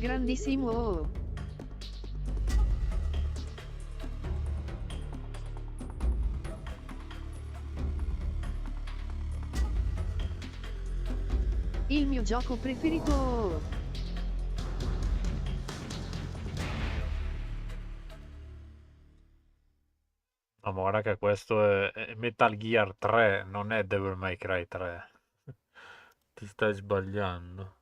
grandissimo. Il mio gioco preferito. No, ma guarda che questo è Metal Gear 3, non è Devil May Cry 3. Ti stai sbagliando.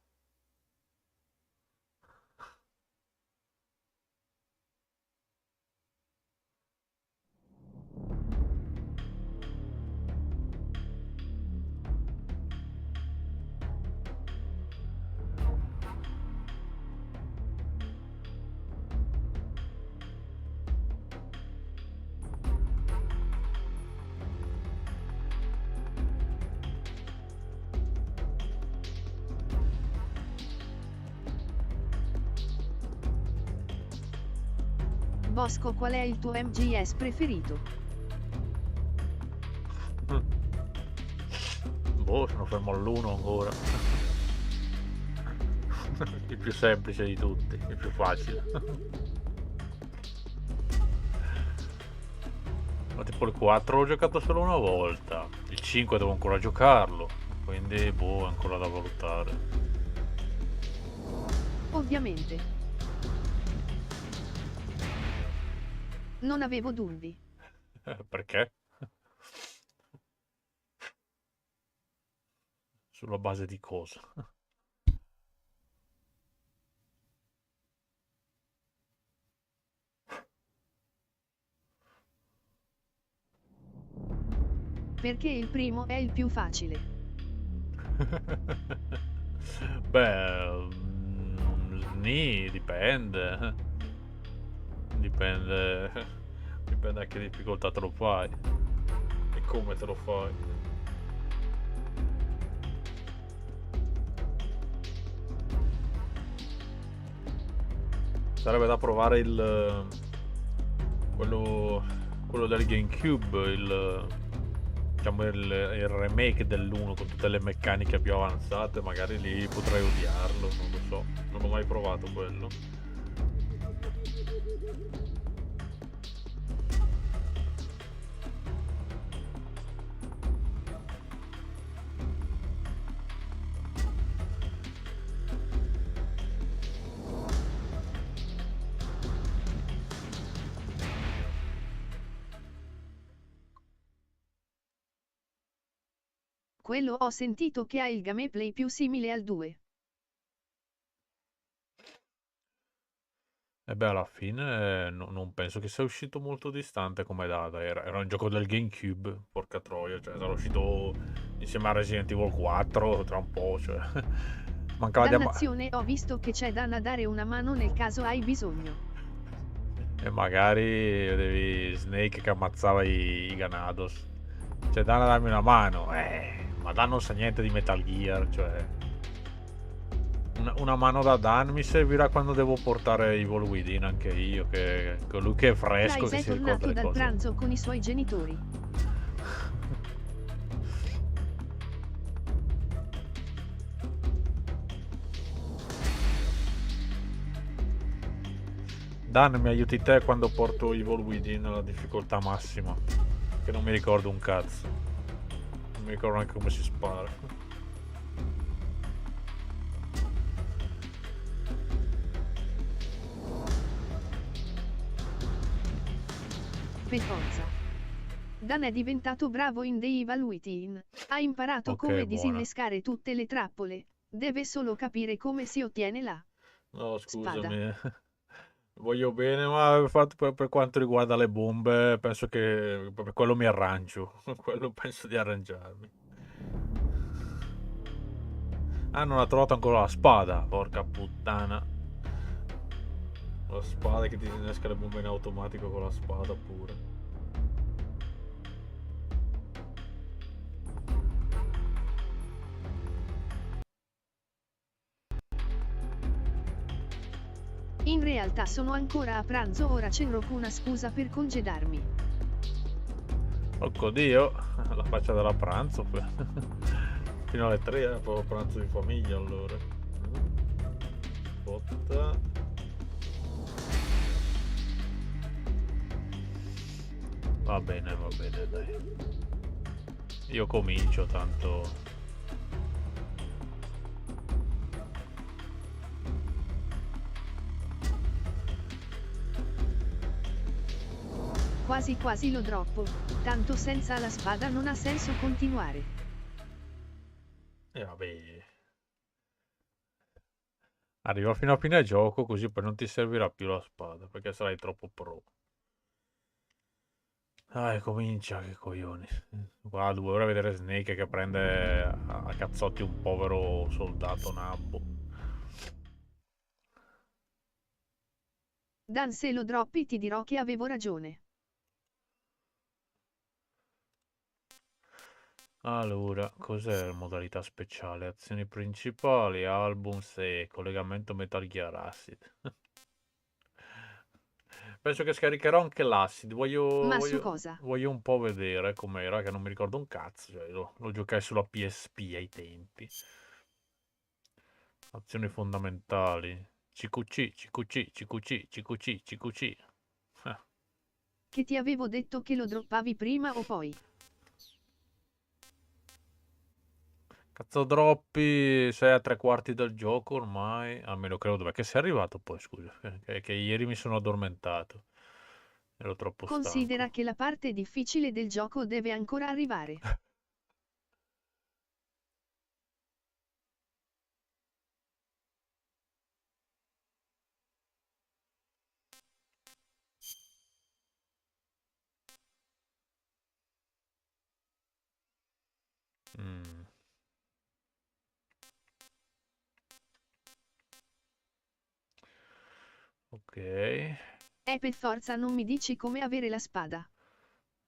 Bosco, qual è il tuo MGS preferito? Boh, sono fermo all'1 ancora. Il più semplice di tutti, il più facile. Ma tipo il 4 l'ho giocato solo una volta. Il 5 devo ancora giocarlo. Quindi, boh, è ancora da valutare. Ovviamente. Non avevo dubbi. Perché? Sulla base di cosa? Perché il primo è il più facile. Beh, sni, dipende. Dipende. Dipende a che difficoltà te lo fai. E come te lo fai. Sarebbe da provare quello del GameCube, diciamo il remake dell'1 con tutte le meccaniche più avanzate, magari lì potrei odiarlo, non lo so, non ho mai provato quello. Quello ho sentito che ha il gameplay più simile al 2. E beh, alla fine non penso che sia uscito molto distante come data, era un gioco del GameCube, porca troia, cioè sarà uscito insieme a Resident Evil 4 tra un po', cioè mancava di... Dannazione, ho visto che c'è da dare una mano nel caso hai bisogno. E magari vedevi Snake che ammazzava i Ganados. Cioè, Dana dammi una mano. Ma Dan non sa niente di Metal Gear, cioè... Una mano da Dan mi servirà quando devo portare Evil Within anche io, che colui che è fresco, che Price è si ricorda tornato le dal cose. pranzo con i suoi genitori. Dan, mi aiuti te quando porto Evil Within alla difficoltà massima. Che non mi ricordo un cazzo. Non mi ricordo neanche come si spara. Per forza. Dan è diventato bravo in The Evil Within. Ha imparato Ok, come buona. disinnescare tutte le trappole. Deve solo capire come si ottiene la No, spada. scusami. Voglio bene, ma per quanto riguarda le bombe, penso che per quello mi arrangio. Quello penso di arrangiarmi. Ah, non ha trovato ancora la spada, porca puttana. La spada che ti innesca le bombe in automatico con la spada pure. In realtà sono ancora a pranzo, ora cerco una scusa per congedarmi. Porco Dio, la faccia della pranzo. Fino alle 3, proprio pranzo di famiglia allora. Botta. Va bene, dai. Io comincio, tanto... Quasi quasi lo droppo, tanto senza la spada non ha senso continuare. E vabbè. Arriva fino a fine gioco, così poi non ti servirà più la spada, perché sarai troppo pro. Dai, comincia, che coglioni. Qua 2 ore a vedere Snake che prende a cazzotti un povero soldato nabbo. Dan, se lo droppi ti dirò che avevo ragione. Allora, cos'è la modalità speciale? Azioni principali, albums e collegamento Metal Gear Acid. Penso che scaricherò anche l'Acid. Ma su cosa? Voglio un po' vedere com'era, che non mi ricordo un cazzo. Cioè, lo giocai sulla PSP ai tempi. Azioni fondamentali. CQC, CQC, CQC, CQC, CQC. Eh, Che ti avevo detto che lo droppavi prima o poi? Cazzo droppi, sei a 3/4 del gioco ormai. Almeno credo, dov'è che sei arrivato poi, scusa. Che ieri mi sono addormentato. Ero troppo stanco. Considera che la parte difficile del gioco deve ancora arrivare. Mm, ok. Per forza non mi dici come avere la spada.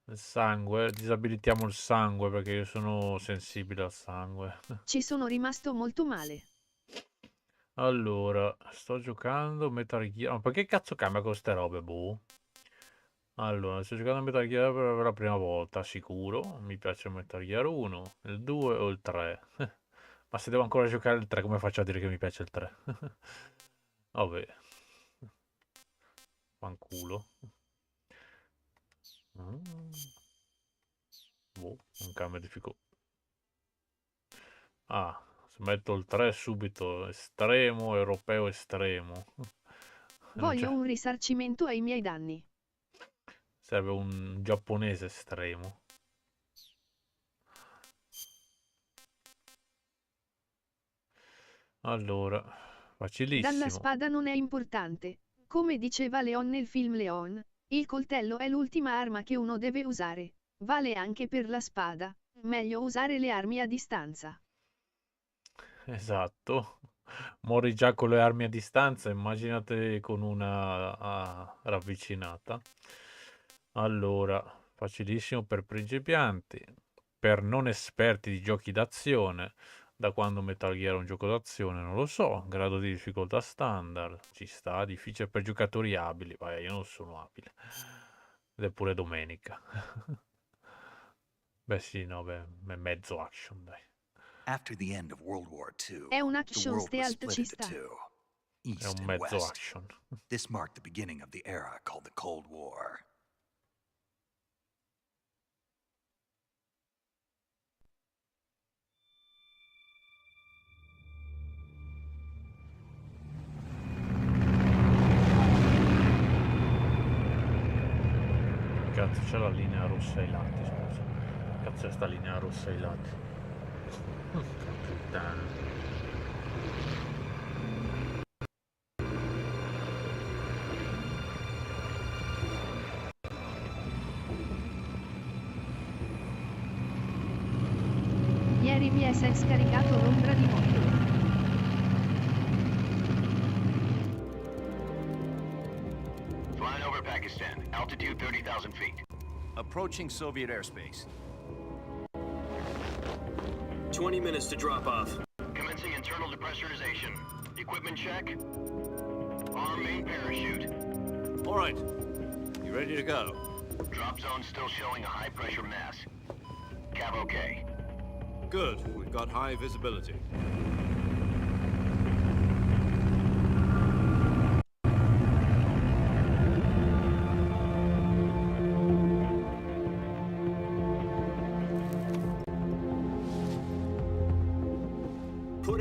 Il sangue, disabilitiamo il sangue perché io sono sensibile al sangue. Ci sono rimasto molto male. Allora, sto giocando Metal Gear. Ma perché cazzo cambia con ste robe, boh? Allora, sto giocando a Metal Gear per la prima volta, sicuro. Mi piace Metal Gear 1, il 2 o il 3. Ma se devo ancora giocare il 3, come faccio a dire che mi piace il 3? Vabbè, fanculo. Mm. Boh, non cambia difficoltà. Ah, se metto il 3 subito, estremo, europeo estremo. Non c'è. Voglio un risarcimento ai miei danni. Serve un giapponese estremo. Allora, Dalla facilissimo. spada non è importante. Come diceva Leon nel film Leon, il coltello è l'ultima arma che uno deve usare. Vale anche per la spada. Meglio usare le armi a distanza. Esatto. Mori già con le armi a distanza, immaginate con una ravvicinata. Allora, facilissimo per principianti, per non esperti di giochi d'azione. Da quando Metal Gear è un gioco d'azione non lo so, grado di difficoltà standard, ci sta, difficile per giocatori abili, vai, io non sono abile. Ed è pure domenica. Beh sì, no, beh, è mezzo action, dai. After the end of World War II, È un the action world was stealth, split ci into sta. two, È East un and mezzo West. action. This marked the beginning of the era called the Cold War. Cazzo, c'è la linea rossa ai lati, scusa. Cazzo è sta linea rossa ai lati? Puttana. Ieri mi è scaricato l'ombra di morte. Flying over Pakistan, altitude 30,000 feet. Approaching Soviet airspace. 20 minutes to drop off. Commencing internal depressurization. Equipment check. Arm main parachute. All right. You ready to go? Drop zone still showing a high pressure mass. Cav okay. Good. We've got high visibility.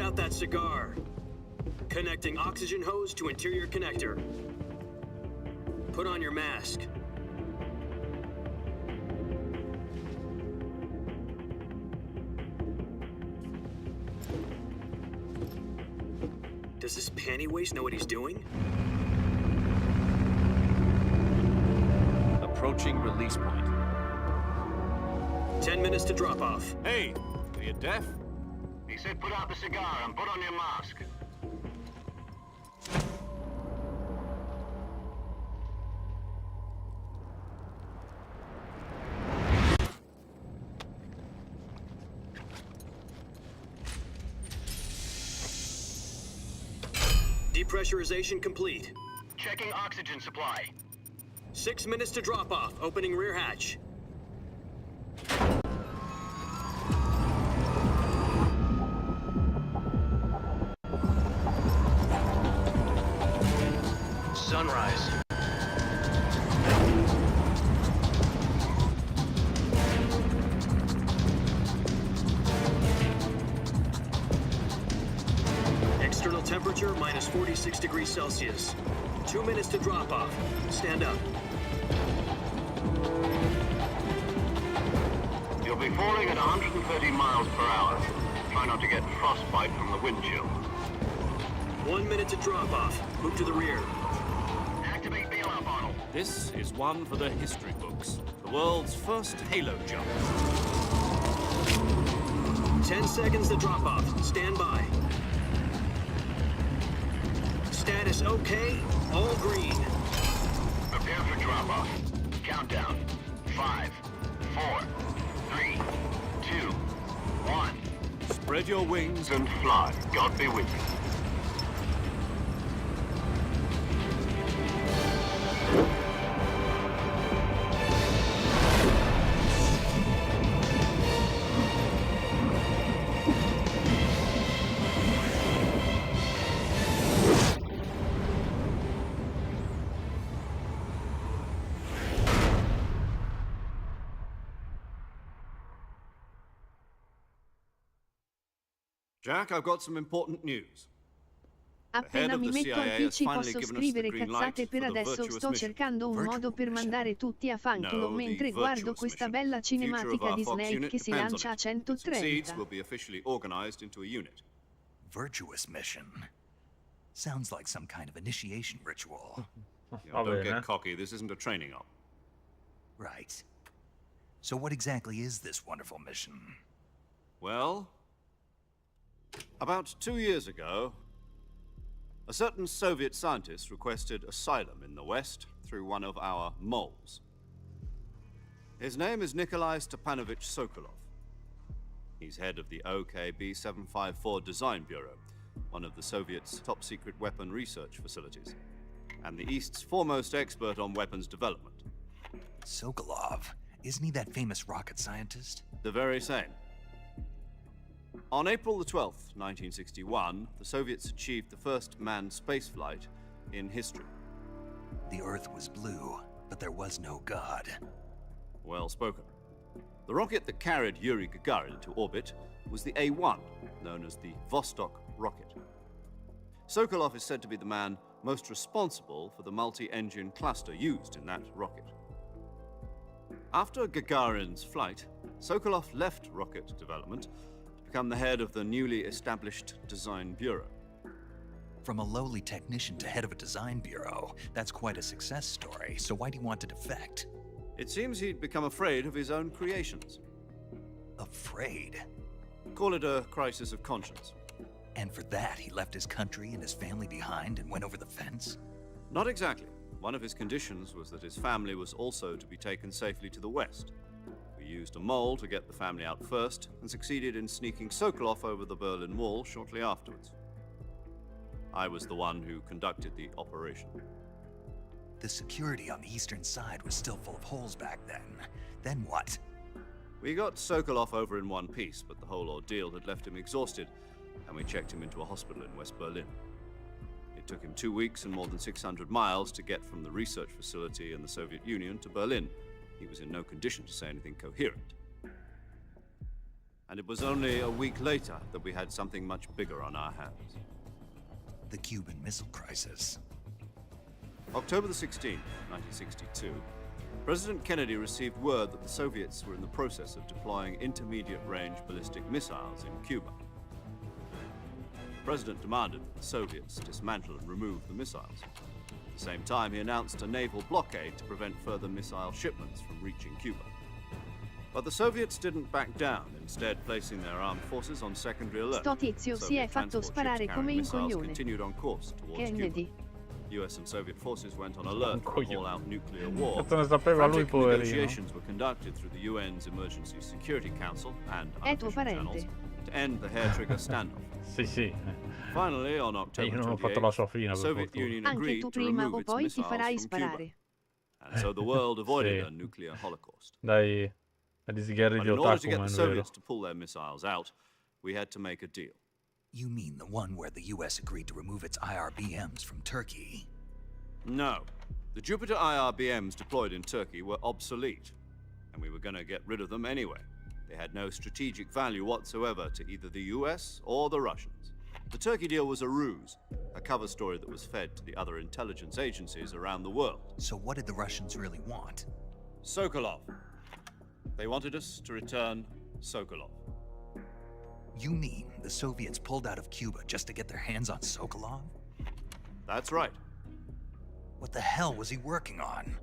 out that cigar. Connecting oxygen hose to interior connector. Put on your mask. Does this panty waste know what he's doing? Approaching release point. 10 minutes to drop off. Hey, are you deaf? He said put out the cigar and put on your mask. Depressurization complete. Checking oxygen supply. 6 minutes to drop off. Opening rear hatch. Sunrise. External temperature minus 46 degrees Celsius. 2 minutes to drop off. Stand up. You'll be falling at 130 miles per hour. Try not to get frostbite from the wind chill. 1 minute to drop off. Move to the rear. Activate bailout bottle. This is one for the history books. The world's first halo jump. 10 seconds to drop off. Stand by. Status okay. All green. Prepare for drop-off. Countdown. 5, 4, 3, 2, 1. Spread your wings. And fly. God be with you. Jack, I've got some important news. Appena mi metto al PC posso scrivere cazzate per adesso sto cercando un modo per mandare tutti a fanculo mentre guardo questa bella cinematica di Snake che si lancia a 130. will be officially organized into a unit. Virtuous mission. Sounds like some kind of initiation ritual. Yeah, don't get cocky, this isn't a training op. Right. So what exactly is this wonderful mission? Well, about 2 years ago, a certain Soviet scientist requested asylum in the West through one of our moles. His name is Nikolai Stepanovich Sokolov. He's head of the OKB-754 Design Bureau, one of the Soviets' top-secret weapon research facilities, and the East's foremost expert on weapons development. Sokolov? Isn't he that famous rocket scientist? The very same. On April the 12th, 1961, the Soviets achieved the first manned spaceflight in history. The Earth was blue, but there was no God. Well spoken. The rocket that carried Yuri Gagarin to orbit was the A-1, known as the Vostok rocket. Sokolov is said to be the man most responsible for the multi-engine cluster used in that rocket. After Gagarin's flight, Sokolov left rocket development to become the head of the newly established Design Bureau. From a lowly technician to head of a design bureau, that's quite a success story, so why'd he want to defect? It seems he'd become afraid of his own creations. Afraid? Call it a crisis of conscience. And for that, he left his country and his family behind and went over the fence? Not exactly. One of his conditions was that his family was also to be taken safely to the West. We used a mole to get the family out first and succeeded in sneaking Sokolov over the Berlin Wall shortly afterwards. I was the one who conducted the operation. The security on the eastern side was still full of holes back then. Then what? We got Sokolov over in one piece, but the whole ordeal had left him exhausted, and we checked him into a hospital in West Berlin. It took him 2 weeks and more than 600 miles to get from the research facility in the Soviet Union to Berlin. He was in no condition to say anything coherent. And it was only a week later that we had something much bigger on our hands. The Cuban Missile Crisis. October the 16th, 1962, President Kennedy received word that the Soviets were in the process of deploying intermediate-range ballistic missiles in Cuba. The President demanded that the Soviets dismantle and remove the missiles. At the same time, he announced a naval blockade to prevent further missile shipments from reaching Cuba. But the Soviets didn't back down, instead placing their armed forces on secondary alert. Sto tizio si è fatto sparare come un coglione. Continued on course towards Kennedy. Cuba. US and Soviet forces went on alert for an all-out nuclear war. Cazzo ne sapeva lui, Frantic poverino. negotiations were conducted through the UN's Emergency Security Council and È tuo unofficial channels parente. to end the hair-trigger standoff. Sì, sì. Finally, on October Io non ho 28th, fatto la sua fine, the per Soviet fortuna. Union Anche agreed tu to prima remove o its poi ti missiles farai from Cuba. sparare. And so the world avoided Sì. a nuclear holocaust. Dai, agli sgherri But di in order to otaku, get man, the vero? Soviets to pull their missiles out, we had to make a deal. You mean the one where the US agreed to remove its IRBMs from Turkey? No. The Jupiter IRBMs deployed in Turkey were obsolete, and we were going to get rid of them anyway. They had no strategic value whatsoever to either the US or the Russians. The Turkey deal was a ruse, a cover story that was fed to the other intelligence agencies around the world. So what did the Russians really want? Sokolov. They wanted us to return Sokolov. You mean the Soviets pulled out of Cuba just to get their hands on Sokolov? That's right. What the hell was he working on?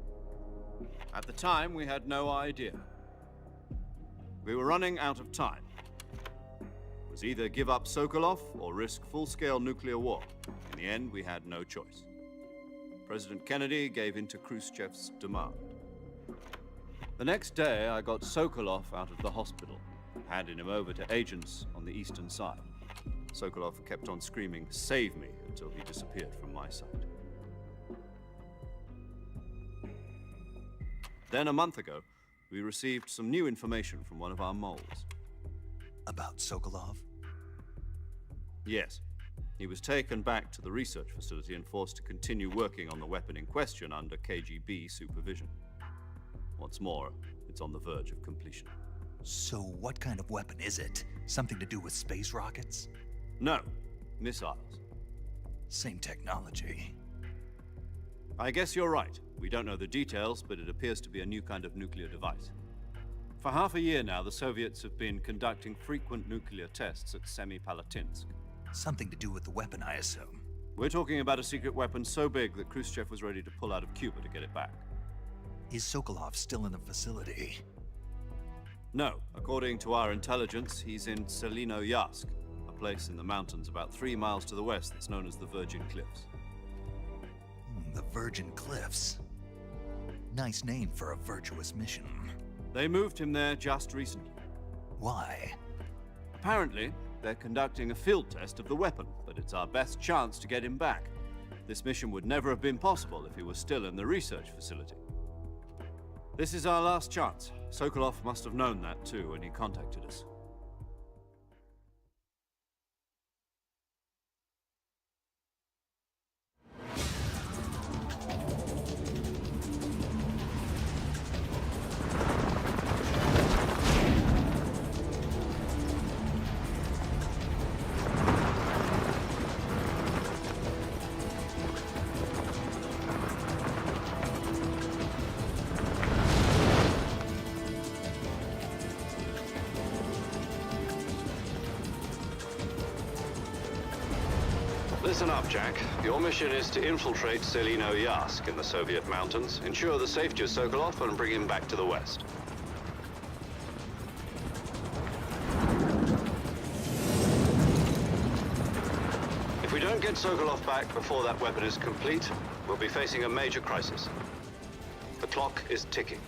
At the time, we had no idea. We were running out of time. It was either give up Sokolov or risk full-scale nuclear war. In the end, we had no choice. President Kennedy gave in to Khrushchev's demand. The next day, I got Sokolov out of the hospital, handing him over to agents on the eastern side. Sokolov kept on screaming, "Save me," until he disappeared from my sight. Then, a month ago, we received some new information from one of our moles. About Sokolov? Yes. He was taken back to the research facility and forced to continue working on the weapon in question under KGB supervision. What's more, it's on the verge of completion. So what kind of weapon is it? Something to do with space rockets? No, missiles. Same technology. I guess you're right. We don't know the details, but it appears to be a new kind of nuclear device. For half a year now, the Soviets have been conducting frequent nuclear tests at Semipalatinsk. Something to do with the weapon, I assume. We're talking about a secret weapon so big that Khrushchev was ready to pull out of Cuba to get it back. Is Sokolov still in the facility? No, according to our intelligence, he's in Selino-Yarsk, a place in the mountains about 3 miles to the west that's known as the Virgin Cliffs. The Virgin Cliffs. Nice name for a virtuous mission. They moved him there just recently. Why? Apparently, they're conducting a field test of the weapon, but it's our best chance to get him back. This mission would never have been possible if he was still in the research facility. This is our last chance. Sokolov must have known that too when he contacted us. Listen up, Jack. Your mission is to infiltrate Selino-Yarsk in the Soviet mountains, ensure the safety of Sokolov, and bring him back to the west. If we don't get Sokolov back before that weapon is complete, we'll be facing a major crisis. The clock is ticking.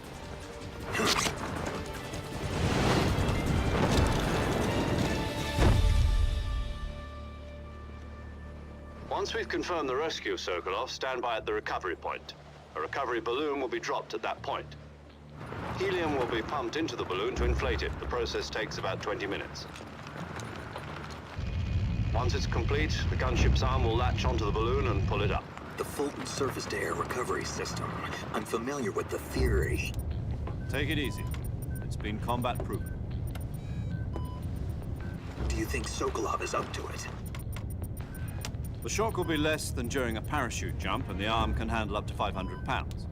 Once we've confirmed the rescue of Sokolov, stand by at the recovery point. A recovery balloon will be dropped at that point. Helium will be pumped into the balloon to inflate it. The process takes about 20 minutes. Once it's complete, the gunship's arm will latch onto the balloon and pull it up. The Fulton surface-to-air recovery system. I'm familiar with the theory. Take it easy. It's been combat-proven. Do you think Sokolov is up to it? The shock will be less than during a parachute jump, and the arm can handle up to 500 pounds.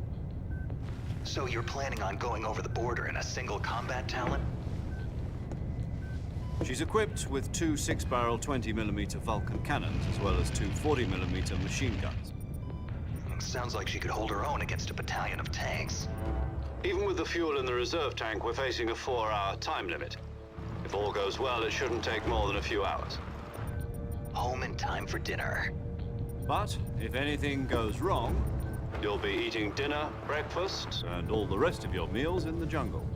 So you're planning on going over the border in a single combat talent? She's equipped with two 6-barrel 20mm Vulcan cannons, as well as two 40mm machine guns. Sounds like she could hold her own against a battalion of tanks. Even with the fuel in the reserve tank, we're facing a 4-hour time limit. If all goes well, it shouldn't take more than a few hours. Home in time for dinner. But if anything goes wrong, You'll be eating dinner, breakfast. and all the rest of your meals in the jungle.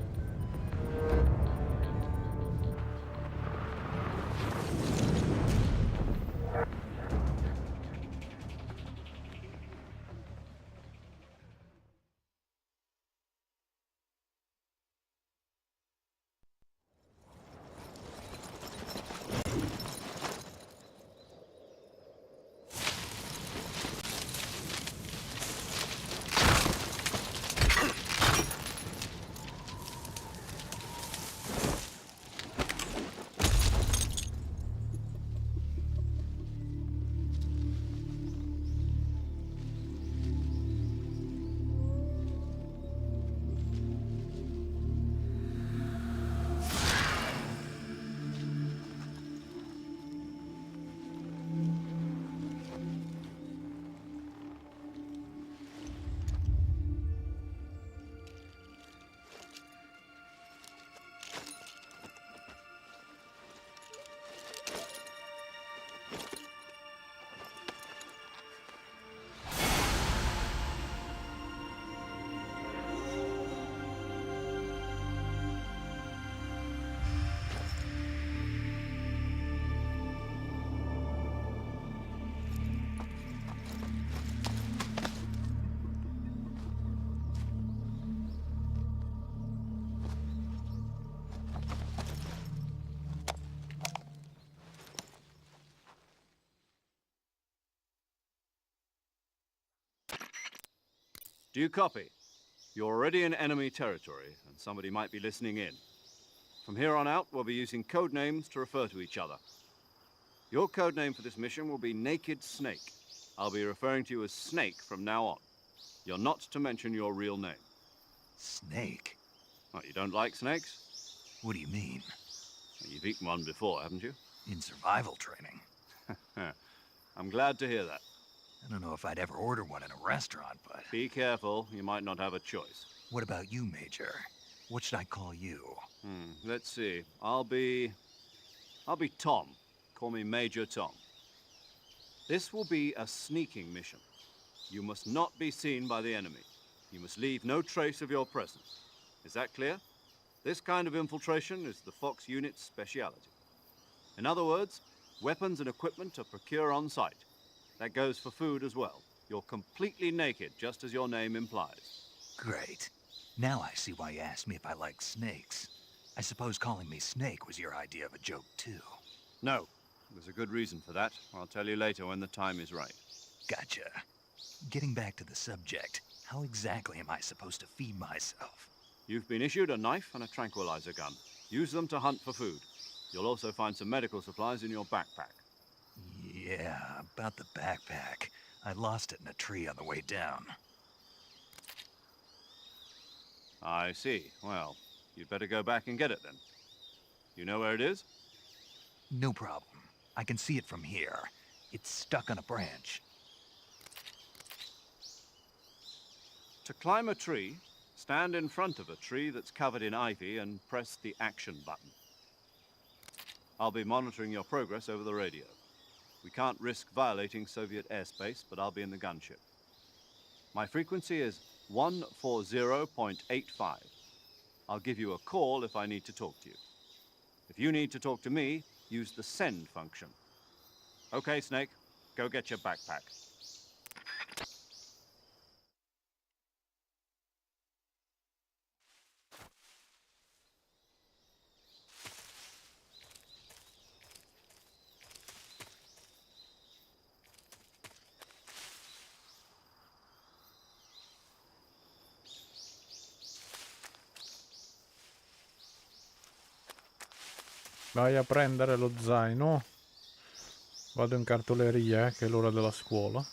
Do you copy? You're already in enemy territory, and somebody might be listening in. From here on out, we'll be using code names to refer to each other. Your code name for this mission will be Naked Snake. I'll be referring to you as Snake from now on. You're not to mention your real name. Snake? What, you don't like snakes? What do you mean? Well, you've eaten one before, haven't you? In survival training? I'm glad to hear that. I don't know if I'd ever order one in a restaurant, but... Be careful, you might not have a choice. What about you, Major? What should I call you? Let's see. I'll be Tom. Call me Major Tom. This will be a sneaking mission. You must not be seen by the enemy. You must leave no trace of your presence. Is that clear? This kind of infiltration is the Fox unit's speciality. In other words, weapons and equipment are procured on site. That goes for food as well. You're completely naked, just as your name implies. Great. Now I see why you asked me if I like snakes. I suppose calling me Snake was your idea of a joke, too. No, there's a good reason for that. I'll tell you later when the time is right. Gotcha. Getting back to the subject, how exactly am I supposed to feed myself? You've been issued a knife and a tranquilizer gun. Use them to hunt for food. You'll also find some medical supplies in your backpack. Yeah, about the backpack. I lost it in a tree on the way down. I see. Well, you'd better go back and get it then. You know where it is? No problem. I can see it from here. It's stuck on a branch. To climb a tree, stand in front of a tree that's covered in ivy and press the action button. I'll be monitoring your progress over the radio. We can't risk violating Soviet airspace, but I'll be in the gunship. My frequency is 140.85. I'll give you a call if I need to talk to you. If you need to talk to me, use the send function. Okay, Snake, go get your backpack. Vai a prendere lo zaino. Vado in cartoleria, che è l'ora della scuola.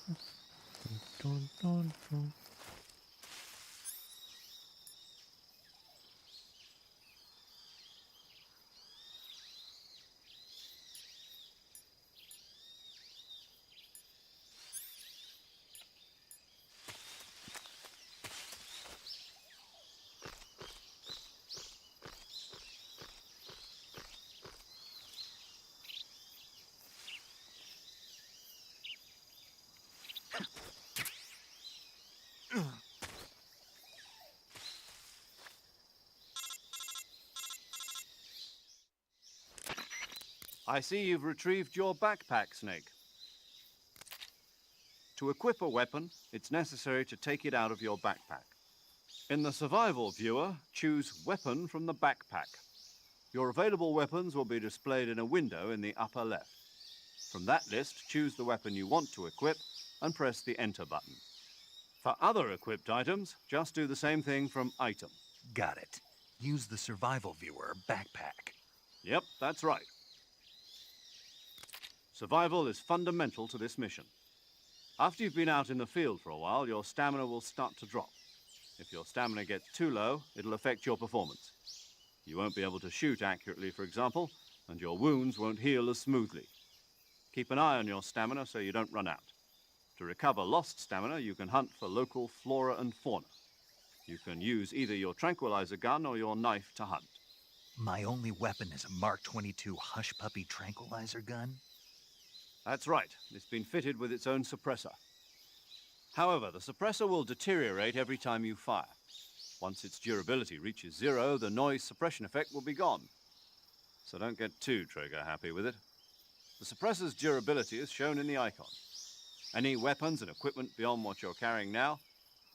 I see you've retrieved your backpack, Snake. To equip a weapon, it's necessary to take it out of your backpack. In the survival viewer, choose Weapon from the backpack. Your available weapons will be displayed in a window in the upper left. From that list, choose the weapon you want to equip and press the Enter button. For other equipped items, just do the same thing from Item. Got it. Use the survival viewer backpack. Yep, that's right. Survival is fundamental to this mission. After you've been out in the field for a while, your stamina will start to drop. If your stamina gets too low, it'll affect your performance. You won't be able to shoot accurately, for example, and your wounds won't heal as smoothly. Keep an eye on your stamina so you don't run out. To recover lost stamina, you can hunt for local flora and fauna. You can use either your tranquilizer gun or your knife to hunt. My only weapon is a Mark 22 Hush Puppy tranquilizer gun? That's right. It's been fitted with its own suppressor. However, the suppressor will deteriorate every time you fire. Once its durability reaches 0, the noise suppression effect will be gone. So don't get too trigger-happy with it. The suppressor's durability is shown in the icon. Any weapons and equipment beyond what you're carrying now,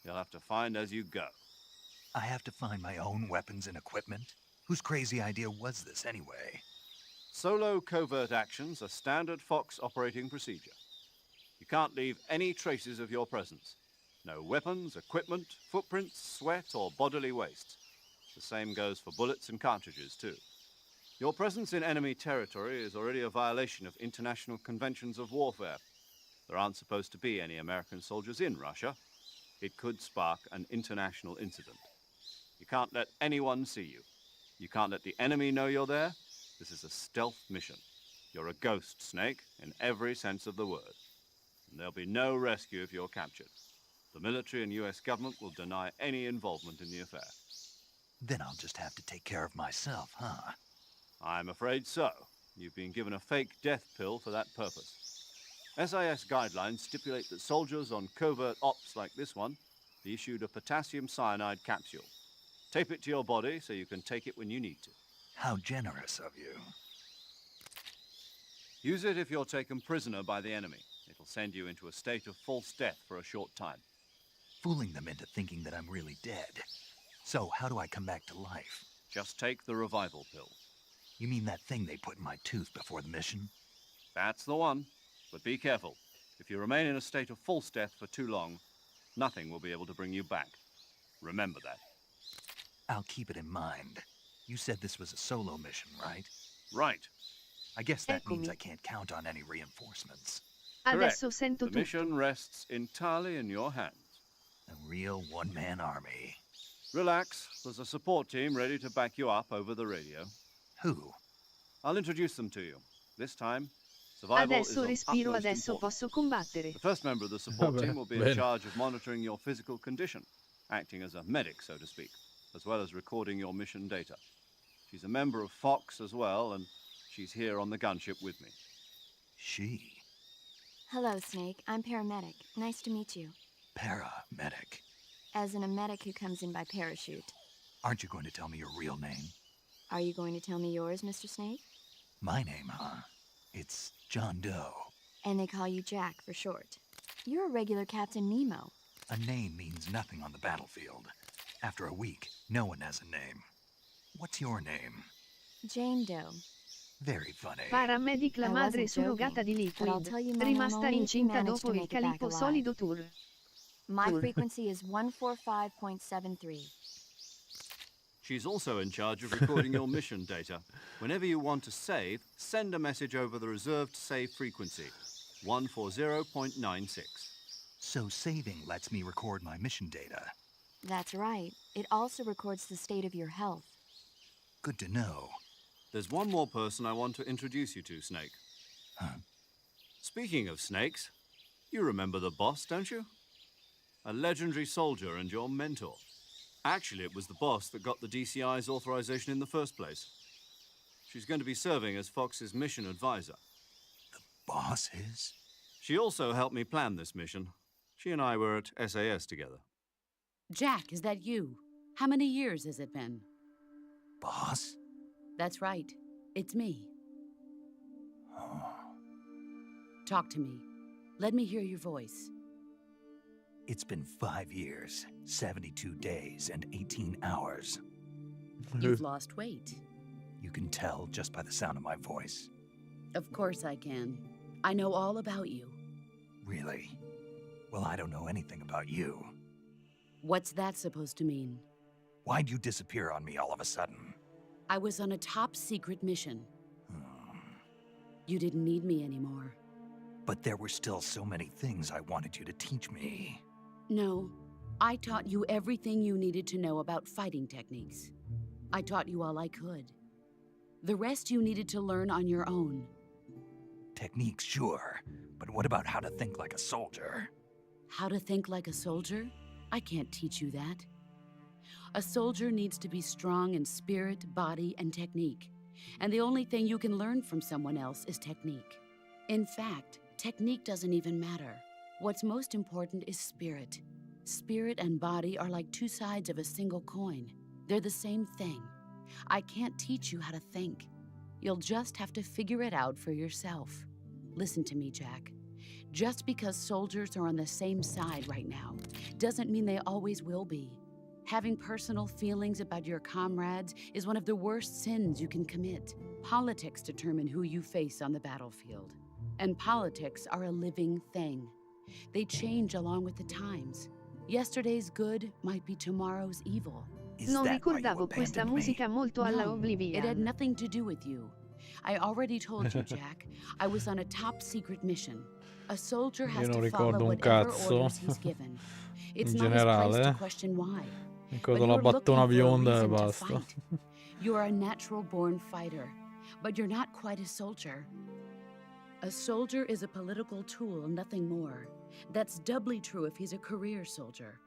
you'll have to find as you go. I have to find my own weapons and equipment? Whose crazy idea was this anyway? Solo covert actions are standard Fox operating procedure. You can't leave any traces of your presence. No weapons, equipment, footprints, sweat, or bodily waste. The same goes for bullets and cartridges, too. Your presence in enemy territory is already a violation of international conventions of warfare. There aren't supposed to be any American soldiers in Russia. It could spark an international incident. You can't let anyone see you. You can't let the enemy know you're there. This is a stealth mission. You're a ghost, Snake, in every sense of the word. And there'll be no rescue if you're captured. The military and US government will deny any involvement in the affair. Then I'll just have to take care of myself, huh? I'm afraid so. You've been given a fake death pill for that purpose. SIS guidelines stipulate that soldiers on covert ops like this one be issued a potassium cyanide capsule. Tape it to your body so you can take it when you need to. How generous of you. Use it if you're taken prisoner by the enemy. It'll send you into a state of false death for a short time. Fooling them into thinking that I'm really dead. So how do I come back to life? Just take the revival pill. You mean that thing they put in my tooth before the mission? That's the one. But be careful. If you remain in a state of false death for too long, nothing will be able to bring you back. Remember that. I'll keep it in mind. You said this was a solo mission, right? Right. I guess that means Eccomi. I can't count on any reinforcements. Correct. Adesso sento The tutto. mission rests entirely in your hands. A real one-man army. Relax. There's a support team ready to back you up over the radio. Who? I'll introduce them to you. This time, survival is Adesso of respiro, utmost adesso importance. posso combattere. The first member of the support Vabbè, team will be in bene. charge of monitoring your physical condition, acting as a medic, so to speak, as well as recording your mission data. She's a member of Fox as well, and she's here on the gunship with me. She. Hello, Snake. I'm paramedic. Nice to meet you. Paramedic. As in a medic who comes in by parachute. Aren't you going to tell me your real name? Are you going to tell me yours, Mr. Snake? My name, huh? It's John Doe. And they call you Jack for short. You're a regular Captain Nemo. A name means nothing on the battlefield. After a week, no one has a name. What's your name? Jane Doe. Very funny. Paramedic, la I madre wasn't surrogata di joking, but I'll Liquid, tell you my name rimasta only if you incinta manage dopo to il make it back calipo alive. solido tour. My Cool. frequency is 145.73. She's also in charge of recording your mission data. Whenever you want to save, send a message over the reserved save frequency, 140.96. So saving lets me record my mission data. That's right. It also records the state of your health. Good to know. There's one more person I want to introduce you to, Snake. Huh? Speaking of snakes, you remember the boss, don't you? A legendary soldier and your mentor. Actually, it was the boss that got the DCI's authorization in the first place. She's going to be serving as Fox's mission advisor. The boss is? She also helped me plan this mission. She and I were at SAS together. Jack, is that you? How many years has it been? Boss? That's right. It's me. Oh. Talk to me. Let me hear your voice. It's been 5 years, 72 days, and 18 hours. You've lost weight. You can tell just by the sound of my voice. Of course I can. I know all about you. Really? Well, I don't know anything about you. What's that supposed to mean? Why'd you disappear on me all of a sudden? I was on a top-secret mission. Hmm. You didn't need me anymore. But there were still so many things I wanted you to teach me. No, I taught you everything you needed to know about fighting techniques. I taught you all I could. The rest you needed to learn on your own. Techniques, sure. But what about how to think like a soldier? How to think like a soldier? I can't teach you that. A soldier needs to be strong in spirit, body, and technique. And the only thing you can learn from someone else is technique. In fact, technique doesn't even matter. What's most important is spirit. Spirit and body are like two sides of a single coin. They're the same thing. I can't teach you how to think. You'll just have to figure it out for yourself. Listen to me, Jack. Just because soldiers are on the same side right now doesn't mean they always will be. Having personal feelings about your comrades is one of the worst sins you can commit. Politics determine who you face on the battlefield. And politics are a living thing. They change along with the times. Yesterday's good might be tomorrow's evil. Non ricordavo questa musica molto alla No, Oblivion. it had nothing to do with you. I already told you, Jack. I was on a top-secret mission. A soldier has Io non to follow ricordo un whatever cazzo. orders he's given. It's In not his place to generale. question why. Ricordo But la you're looking battona for a bionda e reason to basta. fight. You are a natural-born fighter, but you're not quite a soldier. A soldier is a political tool, nothing more. That's doubly true if he's a career soldier.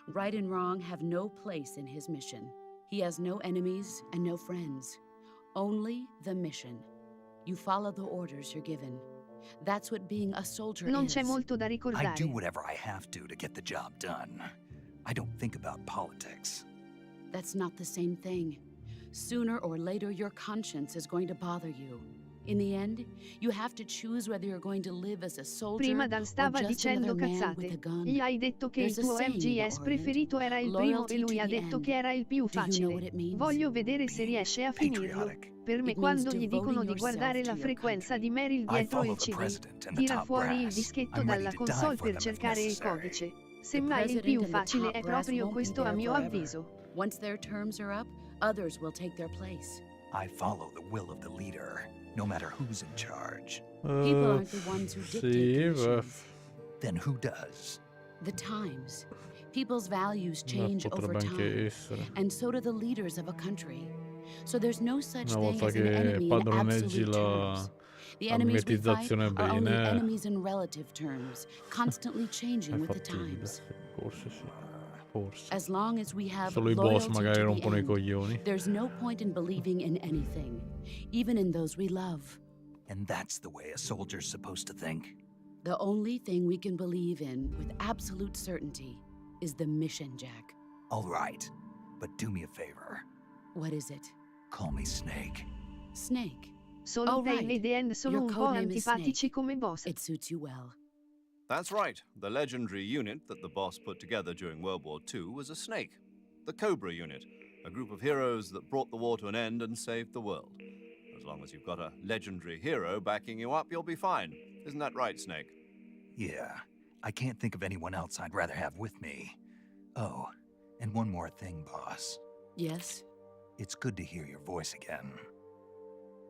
Right and wrong have no place in his mission. He has no enemies and no friends. Only the mission. You follow the orders you're given. That's what being a soldier Non is. c'è molto da I ricordare. do whatever I have to get the job done. I don't think about politics. That's not the same thing. Sooner or later, your conscience is going to bother you. In the end, you have to choose whether you're going to live as a soldier Prima Dan stava or just dicendo another man with a cazzate. gun. Gli hai detto che il There's a tuo saying in the MGS Orient, preferito era il primo e loyalty lui to ha the detto end. che era il più Do you know what facile. it means? Voglio vedere se riesce a finirlo. Patriotic. Per me It means quando gli devoting dicono di yourself guardare to la your frequenza country. di Meryl I dietro follow il the CD, president and the tira top fuori il brass. dischetto I'm ready dalla to die console for per them if cercare il necessary. codice. Semmai il president più and the facile top è brass proprio won't be questo a there mio forever. avviso. Once their terms are up, others will take their place. I follow the will of the leader, no matter who's in charge. People aren't the ones who dictate Sì, conditions. Then who does? The times. People's values change over potrebbe anche time. essere. And so do the leaders of a country. So there's no such Una thing volta as an che enemy in padroneggi absolute terms. The enemies we fight mimetizzazione are only bene, enemies in relative terms, constantly è changing with the fattibile. times. Forse sì. Forse. As long as we have Solo i boss loyalty magari to the rompono i end, coglioni. there's no point in believing in anything, even in those we love. And that's the way a soldier's supposed to think. The only thing we can believe in with absolute certainty is the mission, Jack. All right, but do me a favor. What is it? Call me Snake. Snake. Solo Oh, Tail right. e The End sono Your un po' codename is antipatici Snake. come boss. It suits you well. That's right. The legendary unit that the boss put together during World War II was a snake. The Cobra unit, a group of heroes that brought the war to an end and saved the world. As long as you've got a legendary hero backing you up, you'll be fine. Isn't that right, Snake? Yeah, I can't think of anyone else I'd rather have with me. Oh, and one more thing, boss. Yes? It's good to hear your voice again.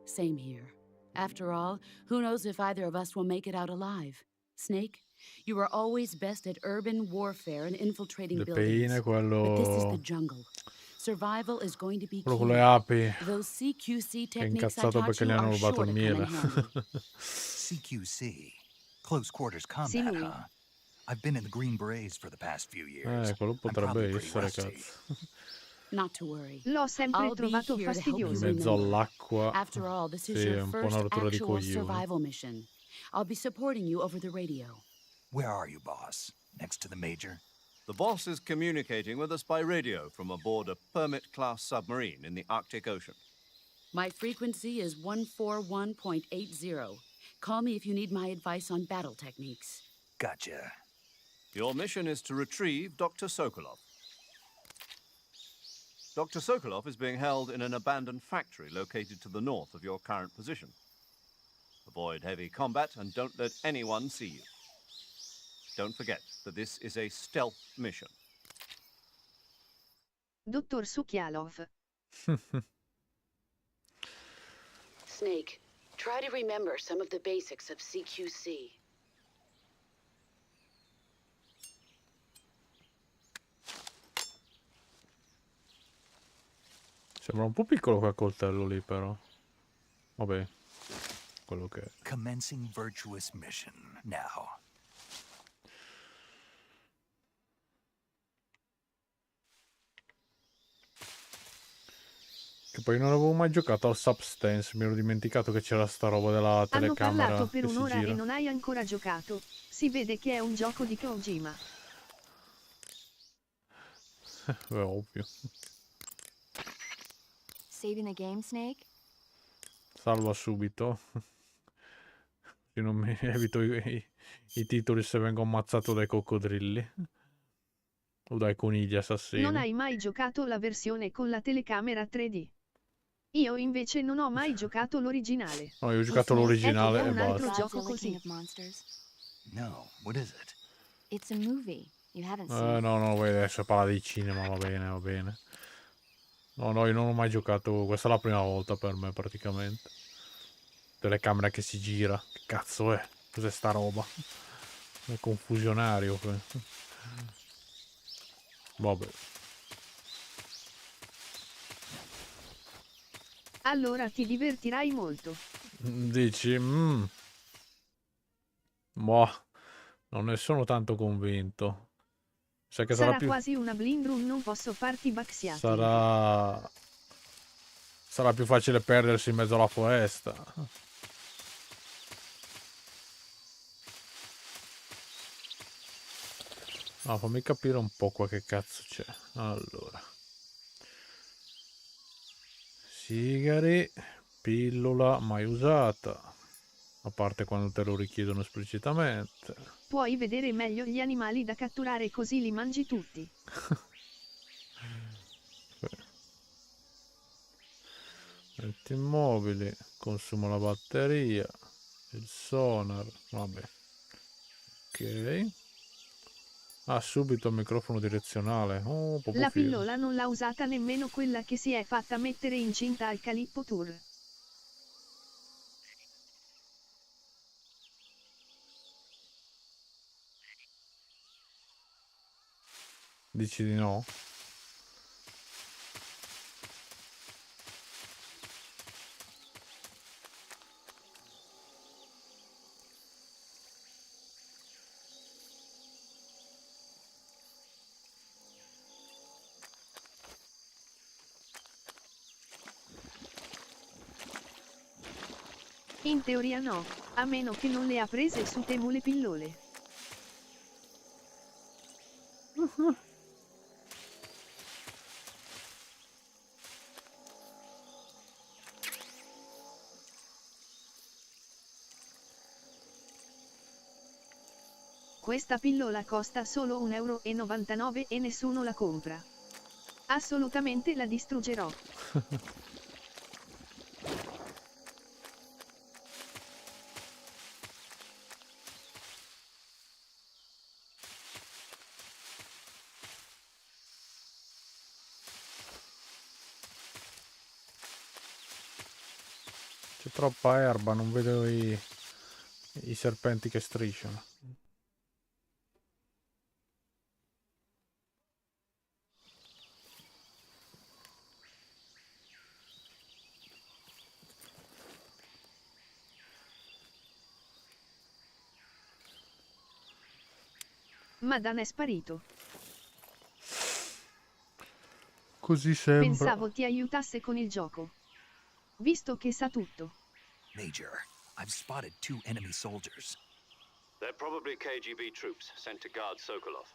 Same here. After all, who knows if either of us will make it out alive? Snake, you were always best at urban warfare and infiltrating Le buildings. peine, But this is the quello... jungle. Survival is going to be quello con le key. api. Those CQC Che è techniques I incazzato taught perché you gli hanno are rubato sure il to come in miele. handy. CQC. Close quarters Sì, combat, lui. huh? I've been in the Green Berets for the past few years. Quello I'm probably potrebbe pretty essere, rusty. cazzo. Not to worry. L'ho sempre I'll be trovato here to help In you fastidioso. mezzo remember. all'acqua. After all, this is Sì, your è un po' una first rottura di actual coglioni. survival mission. I'll be supporting you over the radio. Where are you, boss? Next to the Major? The boss is communicating with us by radio from aboard a Permit-class submarine in the Arctic Ocean. My frequency is 141.80. Call me if you need my advice on battle techniques. Gotcha. Your mission is to retrieve Dr. Sokolov. Dr. Sokolov is being held in an abandoned factory located to the north of your current position. Avoid heavy combat and don't let anyone see you. Don't forget that this is a stealth mission. Dottor Sukialov. Snake, try to remember some of the basics of CQC. Sembra un po' piccolo quel coltello lì, però. Vabbè, quello che è. Commencing virtuous mission now. Che poi non avevo mai giocato al Substance, mi ero dimenticato che c'era sta roba della Hanno telecamera parlato per che si un'ora gira. e non hai ancora giocato. Si vede che è un gioco di Kojima. È ovvio. Saving the game, Snake? Salva subito. Se non mi evito i titoli se vengo ammazzato dai coccodrilli. O dai conigli assassini. Non hai mai giocato la versione con la telecamera 3D. Io invece non ho mai giocato l'originale. No, io ho giocato l'originale Ecco e un altro basta. gioco così. No, what is it? It's a movie. You haven't seen No, voi adesso parla di cinema, va bene, va bene. No, io non ho mai giocato, questa è la prima volta per me praticamente. Telecamera che si gira, che cazzo è? Cos'è sta roba? È confusionario questo. Vabbè. Allora ti divertirai molto. Dici, boh, non ne sono tanto convinto. Sai che sarà Sarà più... quasi una blind room, non posso farti baxiati. Sarà più facile perdersi in mezzo alla foresta. No, fammi capire un po' qua che cazzo c'è. Allora. Sigari, pillola mai usata. A parte quando te lo richiedono esplicitamente. Puoi vedere meglio gli animali da catturare così li mangi tutti. Metti immobili, consuma la batteria, il sonar, vabbè. Ok. Ah, subito il microfono direzionale. Oh, proprio La figo. pillola non l'ha usata nemmeno quella che si è fatta mettere incinta al Calippo Tour. Dici di no? In teoria no, a meno che non le ha prese su Temu le pillole. Questa pillola costa solo 1,99 € e nessuno la compra. Assolutamente la distruggerò. C'è troppa erba, non vedo i serpenti che strisciano. Ma Dan è sparito. Così sembra. Pensavo ti aiutasse con il gioco. Visto che sa tutto. Major, I've spotted 2 enemy soldiers. They're probably KGB troops sent to guard Sokolov.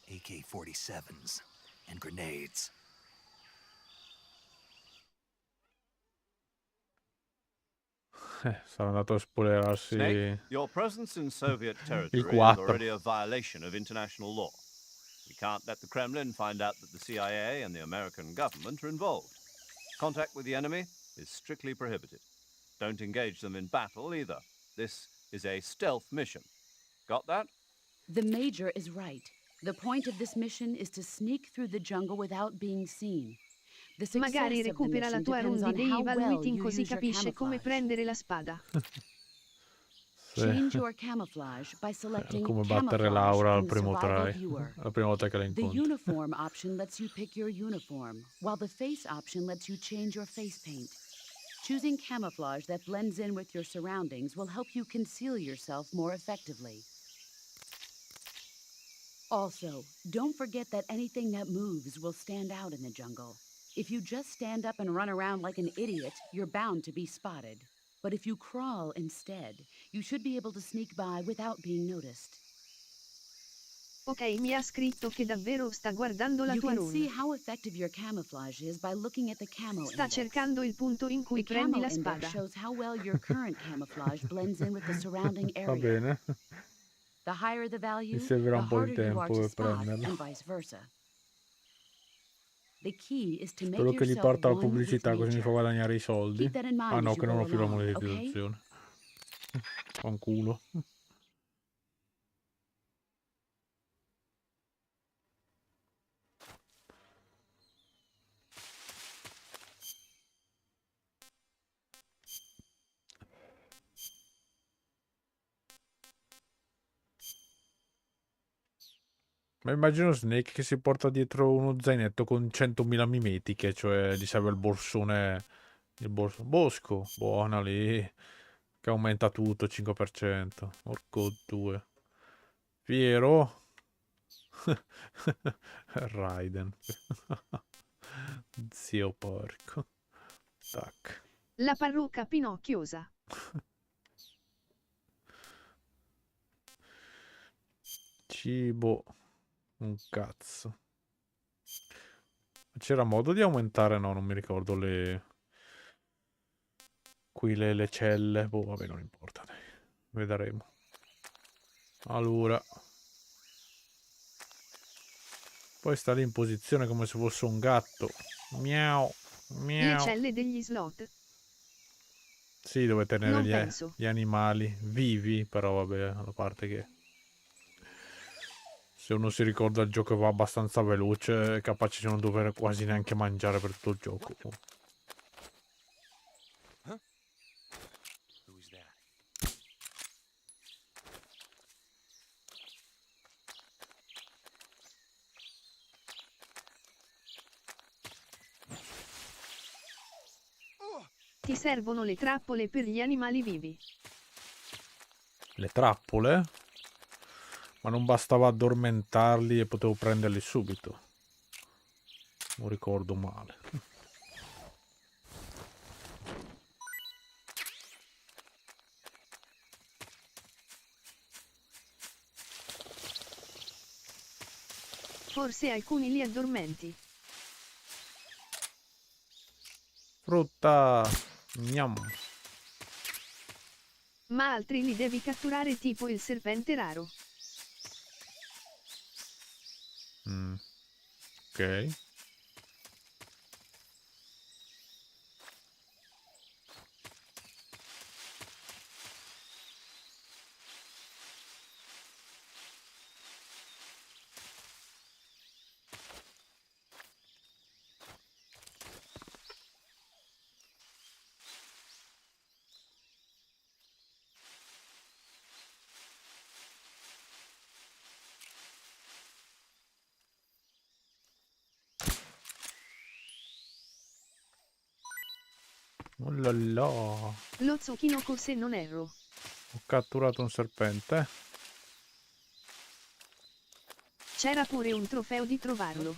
AK-47s and grenades. Sarà andato a spoilerarsi Snake, your presence in Soviet il territory is 4. already a violation of international law. We can't let the Kremlin find out that the CIA and the American government are involved. Contact with the enemy is strictly prohibited. Don't engage them in battle either. This is a stealth mission. Got that? The Major is right. The point of this mission is to sneak through the jungle without being seen. The Magari success of the recupera la mission tua depends run on di how Evil well Within you così use your capisce come camouflage. prendere la spada. Change your camouflage by selecting Come battere camouflage Laura al from the primo survival try. viewer. La prima volta che la The incontri. uniform option lets you pick your uniform, while the face option lets you change your face paint. Choosing camouflage that blends in with your surroundings will help you conceal yourself more effectively. Also, don't forget that anything that moves will stand out in the jungle. If you just stand up and run around like an idiot, you're bound to be spotted. But if you crawl instead, you should be able to sneak by without being noticed. Ok, mi ha scritto che davvero sta guardando la You tua can see run. how effective your camouflage is by looking at the camo Sta index. cercando il punto in cui The prendi camo la index spada. shows how well your current camouflage blends in with the surrounding Va area. bene. The higher the value, Mi servirà the un po' di harder you are tempo to per spot, prenderlo. and vice versa. The key is to make Spero che gli yourself parta la one with pubblicità così mi fa nature. guadagnare i soldi. Keep that in mind Ah no, as you che non go ho più la along, okay? monetizzazione. Fanculo. Ma immagino Snake che si porta dietro uno zainetto con 100.000 mimetiche, cioè gli serve il borsone, il borso Bosco, buona lì, che aumenta tutto, 5%. Orco 2. Piero. Raiden. Zio porco. Tac. La parrucca pinocchiosa. Cibo. Un cazzo. C'era modo di aumentare? No, non mi ricordo le... Qui le celle. Boh, vabbè, non importa. Dai. Vedremo. Allora. Poi sta lì in posizione come se fosse un gatto. Miau. Le Miau. celle degli slot. Sì, dove tenere Non penso. gli animali vivi, però vabbè, a parte che... Se uno si ricorda il gioco va abbastanza veloce, è capace di non dover quasi neanche mangiare per tutto il gioco. Ti servono le trappole per gli animali vivi. Le trappole? Ma non bastava addormentarli e potevo prenderli subito. Non ricordo male. Forse alcuni li addormenti. Frutta. Gnam. Ma altri li devi catturare tipo il serpente raro. Ok. Oh là là. Lo zucchino se non erro. Ho catturato un serpente. C'era pure un trofeo di trovarlo.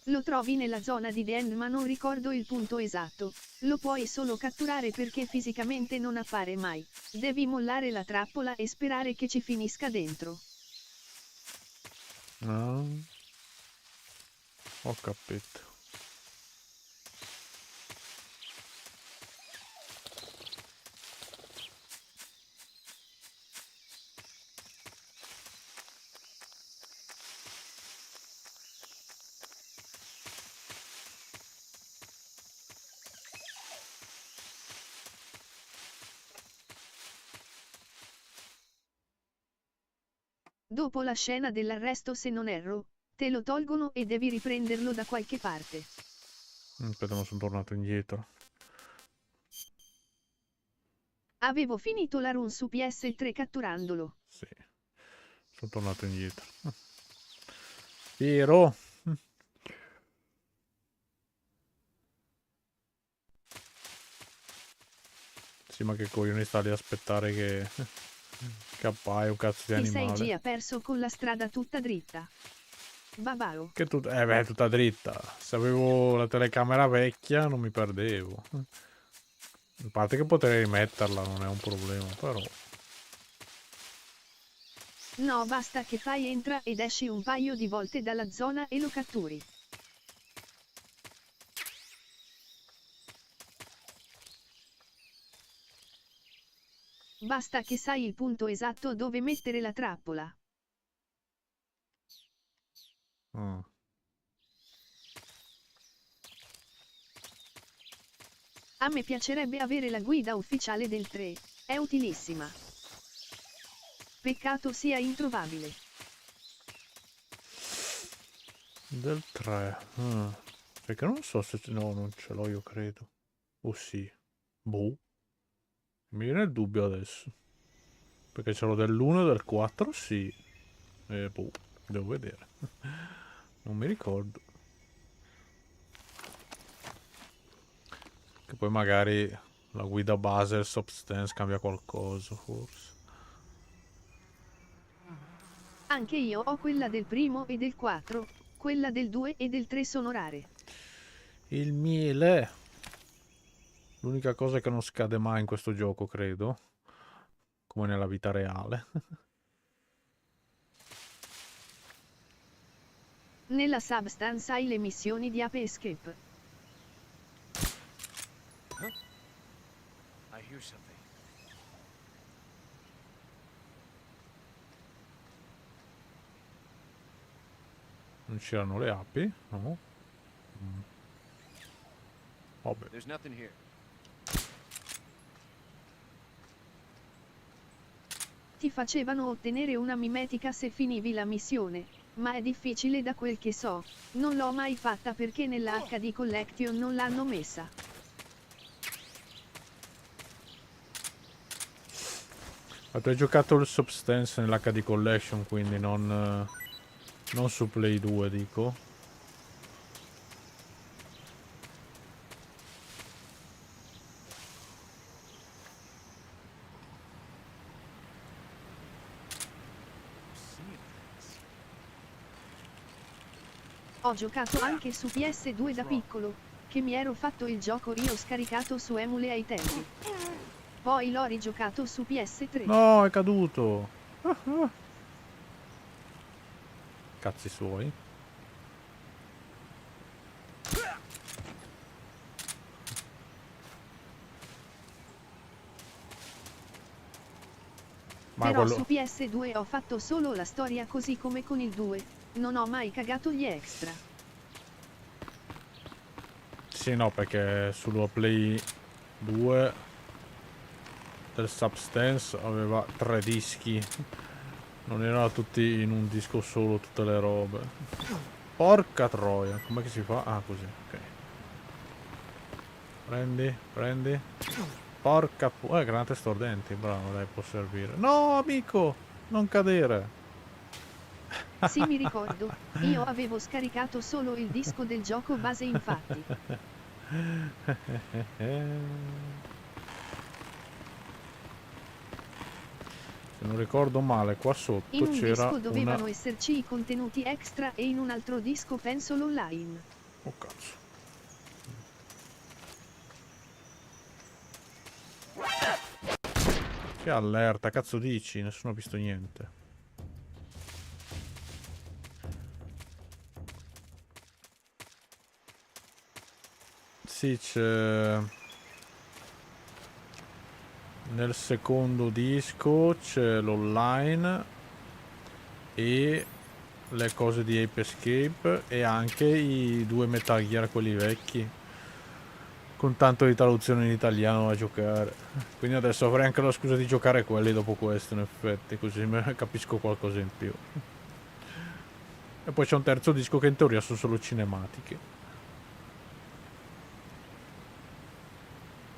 Lo trovi nella zona di The End ma non ricordo il punto esatto. Lo puoi solo catturare perché fisicamente non appare mai. Devi mollare la trappola e sperare che ci finisca dentro. No. Ho capito. Dopo la scena dell'arresto se non erro, te lo tolgono e devi riprenderlo da qualche parte. Aspetta, ma sono tornato indietro. Avevo finito la run su PS3 catturandolo. Sì. Sono tornato indietro. Piero. Sì, ma che coglioni sta lì a aspettare che appaia un cazzo di Ti sei animale. già perso con la strada tutta dritta. Babao. Che beh, tutta dritta. Se avevo la telecamera vecchia non mi perdevo. A parte che potrei rimetterla, non è un problema, però. No, basta che fai entra ed esci un paio di volte dalla zona e lo catturi. Basta che sai il punto esatto dove mettere la trappola. Mm. A me piacerebbe avere la guida ufficiale del 3, è utilissima. Peccato sia introvabile. Del 3. Perché non so se... No, non ce l'ho io, credo. O sì. Boh. Mi viene il dubbio adesso. Perché ce l'ho dell'1 e del 4, sì. Boh, devo vedere. Non mi ricordo. Che poi magari la guida base, il substance cambia qualcosa, forse. Anche io ho quella del primo e del 4, quella del 2 e del 3 sono rare. Il miele. L'unica cosa che non scade mai in questo gioco, credo. Come nella vita reale. Nella substance hai le missioni di Ape Escape. I hear something. Non c'erano le api? No. Vabbè. There's nothing here. Ti facevano ottenere una mimetica se finivi la missione, ma è difficile da quel che so. Non l'ho mai fatta perché nella HD Collection non l'hanno messa. Ma tu hai giocato il Substance nell'HD Collection, quindi non su Play 2, dico. Ho giocato anche su PS2 da piccolo, che mi ero fatto il gioco io scaricato su Emule ai tempi. Poi l'ho rigiocato su PS3. No, è caduto. Cazzi suoi. Ma Però quello... su PS2 ho fatto solo la storia così come con il 2, non ho mai cagato gli extra. Sì, no, perché sulla Play 2 del Substance aveva 3 dischi. Non erano tutti in un disco solo tutte le robe. Porca troia, com'è che si fa? Ah, così, ok. Prendi. Porca granate stordenti, bravo, dai, può servire. No, amico, non cadere. Sì, mi ricordo. Io avevo scaricato solo il disco del gioco base, infatti. Se non ricordo male, qua sotto In un c'era disco dovevano una... esserci i contenuti extra e in un altro disco penso l'online. Oh cazzo. Che allerta, cazzo dici? Nessuno ha visto niente. Sì, c'è... Nel secondo disco c'è l'online e le cose di Ape Escape e anche i 2 Metal Gear, quelli vecchi, con tanto di traduzione in italiano da giocare. Quindi adesso avrei anche la scusa di giocare quelli dopo questo, in effetti, così capisco qualcosa in più. E poi c'è un terzo disco che in teoria sono solo cinematiche.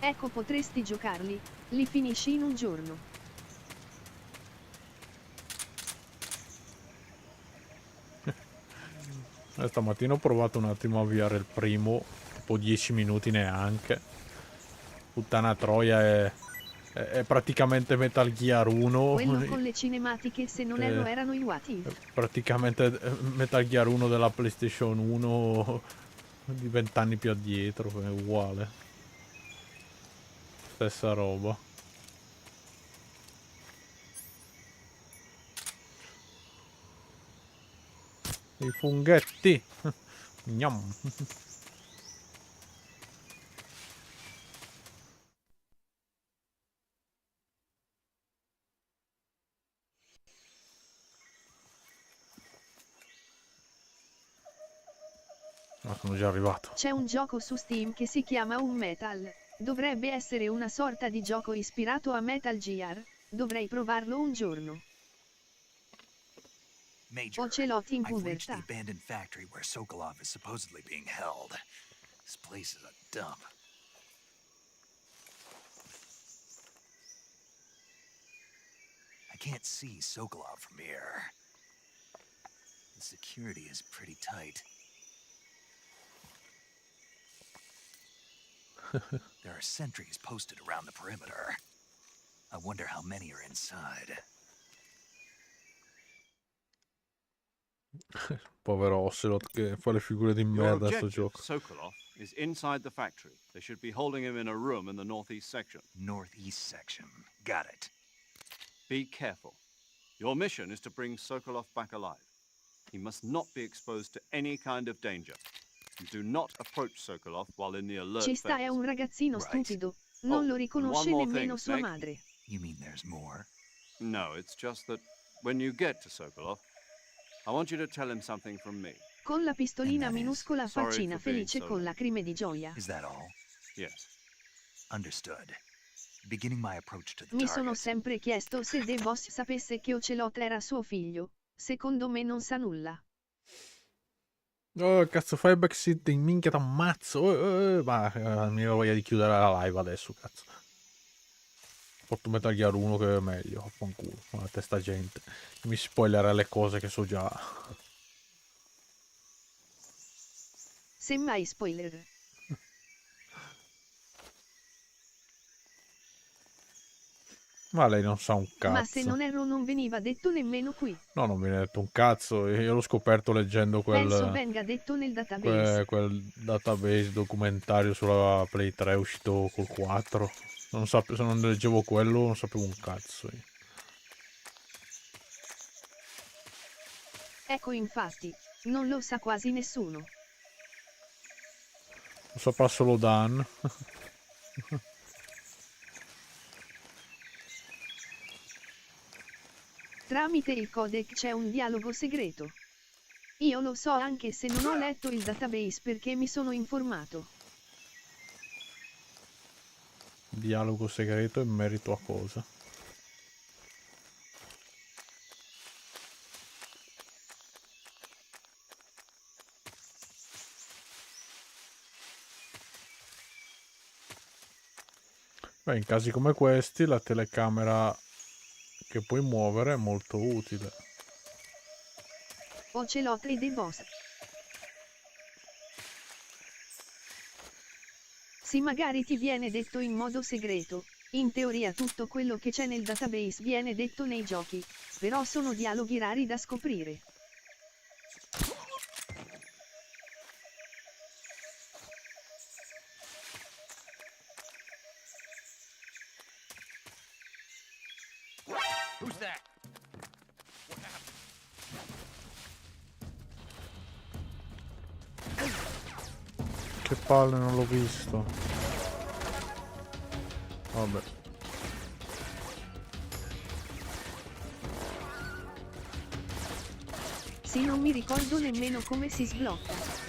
Ecco, potresti giocarli, li finisci in un giorno. Stamattina ho provato un attimo a avviare il primo, tipo 10 minuti neanche. Puttana troia, è praticamente Metal Gear 1. Quello con le cinematiche, se non erro, erano i What If. Praticamente Metal Gear 1 della PlayStation 1 di 20 anni più addietro, è uguale. Stessa roba. I funghetti. Gnam. Ah, sono già arrivato. C'è un gioco su Steam che si chiama Metal. Dovrebbe essere una sorta di gioco ispirato a Metal Gear. Dovrei provarlo un giorno. Major, Ocelotti in I've reached the pubertà. abandoned factory where Sokolov is supposedly being held. This place is a dump. I can't see Sokolov from here. The security is pretty tight. There are sentries posted around the perimeter. I wonder how many are inside. Povero Ocelot che fa le figure di Your merda a sto objective, gioco. Sokolov, is inside the factory. They should be holding him in a room in the northeast section. Northeast section. Got it. Be careful. Your mission is to bring Sokolov back alive. He must not be exposed to any kind of danger. You do not approach Sokolov while in the alert Ci sta, phase. è un ragazzino stupido. Non lo riconosce one more nemmeno thing, sua Snake. madre. You mean there's more? No, it's just that when you get to Sokolov, I want you to tell him something from me. Con la pistolina And that is, minuscola, sorry faccina for being felice so con late. lacrime di gioia. Is that all? Yes. Understood. Beginning my approach to the Mi sono target. sempre chiesto se The Boss sapesse che Ocelot era suo figlio. Secondo me non sa nulla. Oh, cazzo, fai backseating, minchia t'ammazzo. Ma mi voglia di chiudere la live adesso, cazzo. Porto Metal Gear 1 che è meglio, affanculo, la testa gente. Mi spoilerà le cose che so già. Semmai spoiler. Ma lei non sa un cazzo. Ma se non erro non veniva detto nemmeno qui. No, non viene detto un cazzo. Io l'ho scoperto leggendo Penso venga detto nel database. quel database documentario sulla Play 3 uscito col 4. Se non leggevo quello non sapevo un cazzo. Ecco, infatti, non lo sa quasi nessuno. Lo saprà solo Dan. Tramite il codec c'è un dialogo segreto. Io lo so anche se non ho letto il database perché mi sono informato. Dialogo segreto in merito a cosa? Beh, in casi come questi la telecamera che puoi muovere è molto utile. Ocelotli dei boss. Sì, magari ti viene detto in modo segreto. In teoria tutto quello che c'è nel database viene detto nei giochi, però sono dialoghi rari da scoprire. Who's that? Che palle, non l'ho visto. Vabbè. Sì, non mi ricordo nemmeno come si sblocca.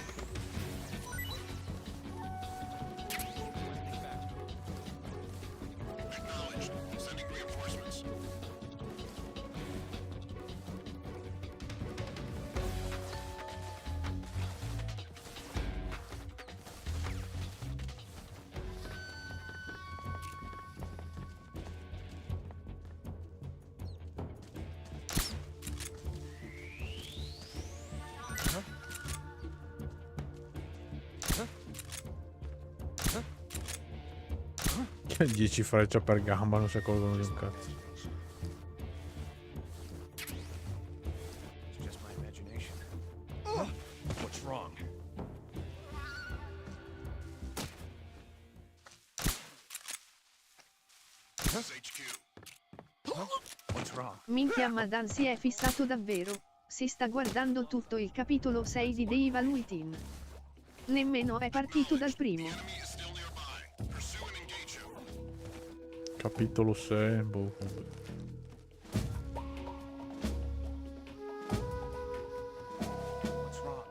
Che 10 frecce per gamba, non si accorgono di un cazzo. It's just my imagination. What's wrong? What's wrong? Minchia, Madan si è fissato davvero. Si sta guardando tutto il capitolo 6 di The Evil Within. Nemmeno è partito dal primo. Capitolo 6, boh. What's wrong?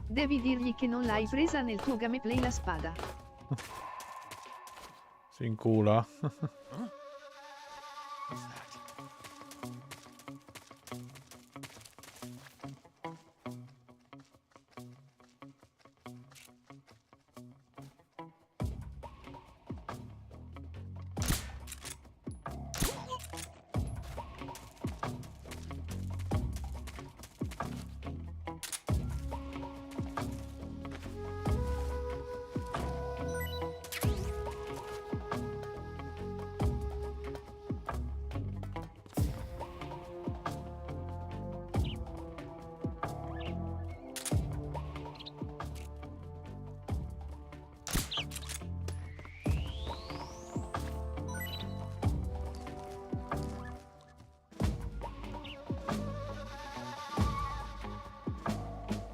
Devi dirgli che non l'hai presa nel tuo gameplay la spada. Si incula.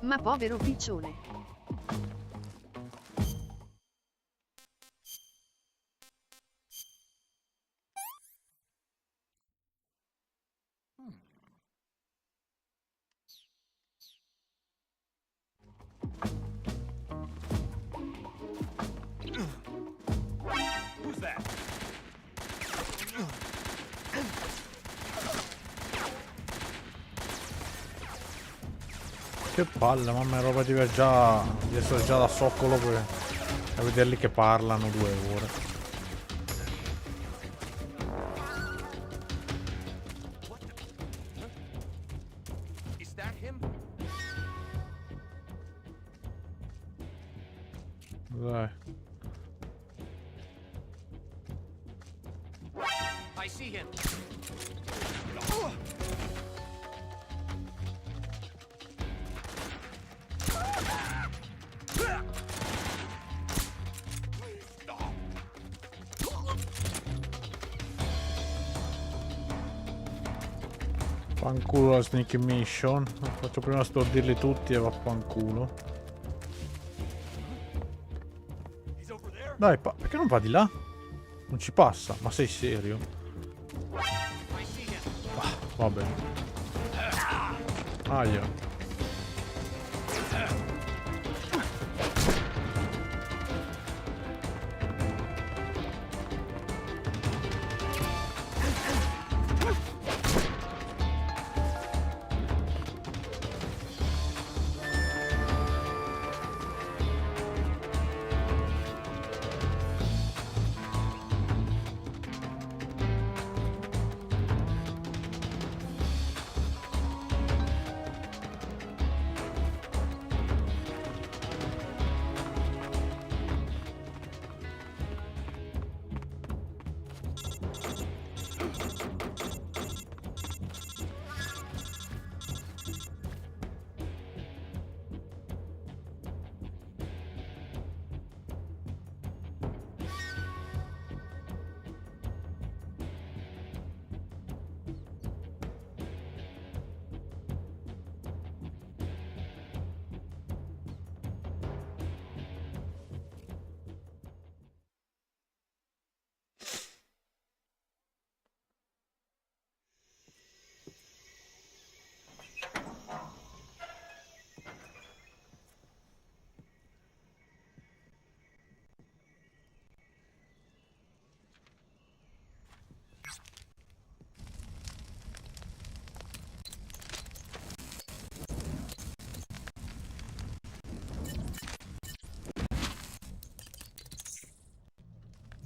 Ma povero piccione. Who's that? Che palle, mamma, è roba di essere già da soccolo a vederli che parlano 2 ore. Is that him? Dai. I see him. Fanculo la sneak mission. Faccio prima stordirli tutti e vaffanculo. Dai, perché non va di là? Non ci passa, ma sei serio? Ah, vabbè.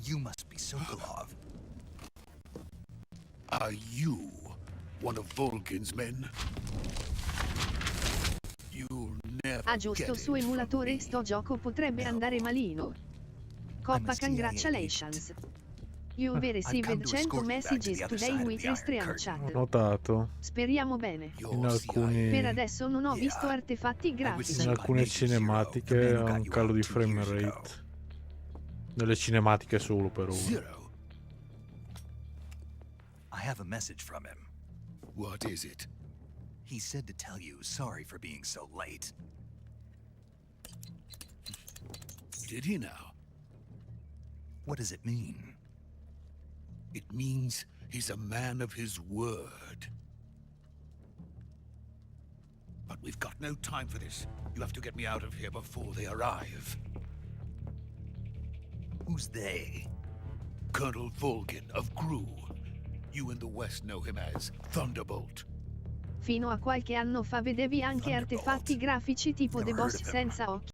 You must be Sokolov. Are you one of Volkin's men? You'll never Ah giusto, get su it from emulatore me. sto gioco potrebbe andare malino. Coppa congratulations. You received 100 messages today with Restream Ho chat. notato Speriamo bene. in alcuni Per adesso non ho visto artefatti grafici. in alcune cinematiche ha un calo di frame rate. Nelle cinematiche solo per ora. Zero. I have a message from him. What is it? He said to tell you sorry for being so late. Did he now? What does it mean? It means he's a man of his word. But we've got no time for this. You have to get me out of here before they arrive. Who's they? Colonel Volgin of Gru. You in the West know him as Thunderbolt. Fino a qualche anno fa vedevi anche artefatti grafici tipo The Boss senza occhi.